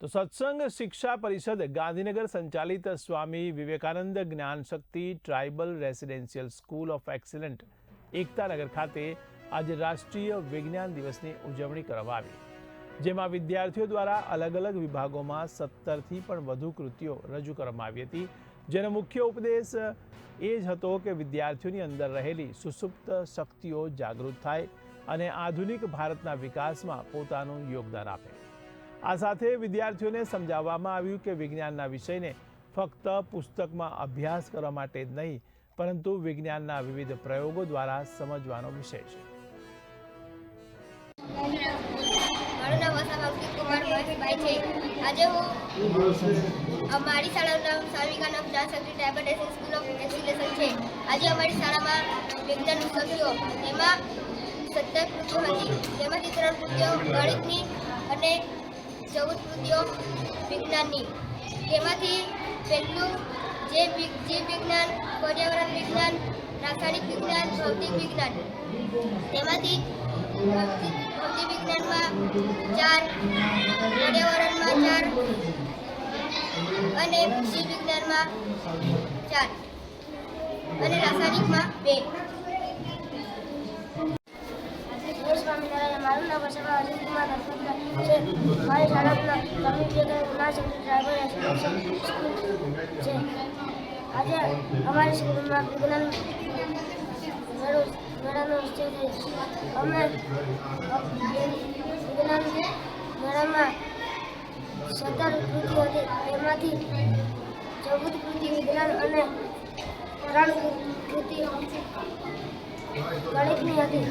તો સત્સંગ શિક્ષા પરિષદ ગાંધીનગર સંચાલિત Swami Vivekananda Gyan Shakti tribal residential school of excellent Ektanagar ખાતે આજે રાષ્ટ્રીય વિજ્ઞાન દિવસની ઉજવણી કરવામાં આવી, જેમાં વિદ્યાર્થીઓ દ્વારા અલગ અલગ વિભાગોમાં 17થી પણ વધુ કૃતિઓ રજૂ કરવામાં આવી હતી, જેનો મુખ્ય ઉપદેશ એ જ હતો કે વિદ્યાર્થીઓની અંદર રહેલી સુસુપ્ત શક્તિઓ જાગૃત થાય અને આધુનિક ભારતના વિકાસમાં પોતાનું યોગદાન આપે। આ સાથે વિદ્યાર્થીઓને સમજાવવામાં આવ્યું કે વિજ્ઞાનના વિષયને ફક્ત પુસ્તકમાં અભ્યાસ કરવા માટે જ નહીં, પરંતુ વિજ્ઞાનના વિવિધ પ્રયોગો દ્વારા સમજવાનો વિષય છે। મારું નામ અંકિત કુમાર મહેશભાઈ છે। આજે હું અમારી શાળાનું નામ Swami Vivekananda Gyan Shakti tribal residential school of excellence છે। આજે અમારી શાળામાં વિજ્ઞાન પુસ્તકીઓ એમાં 17 કૃતિઓ હતી, જેમાંથી 3 કૃતિઓ ગણિતની અને 14 કૃતિઓ વિજ્ઞાનની। તેમાંથી પહેલું જીવ વિજ્ઞાન, પર્યાવરણ વિજ્ઞાન, રાસાયણિક વિજ્ઞાન, ભૌતિક વિજ્ઞાન। તેમાંથી ભૌતિક વિજ્ઞાનમાં 4, પર્યાવરણમાં 4 અને જીવ વિજ્ઞાનમાં 4 અને રાસાયણિકમાં 2। મારું નામ અજિત કુમાર છે। મારી શાળાનું સ્વામી Vivekananda Gyan Shakti tribal residential school છે। આજે અમારી સ્કૂલમાં વિજ્ઞાન મેળાનો વિષય છે। અમે વિજ્ઞાન મેળામાં 17 કૃતિઓ હતી, તેમાંથી 14 કૃતિ વિજ્ઞાન અને 3 કૃતિ ગણિતની હતી।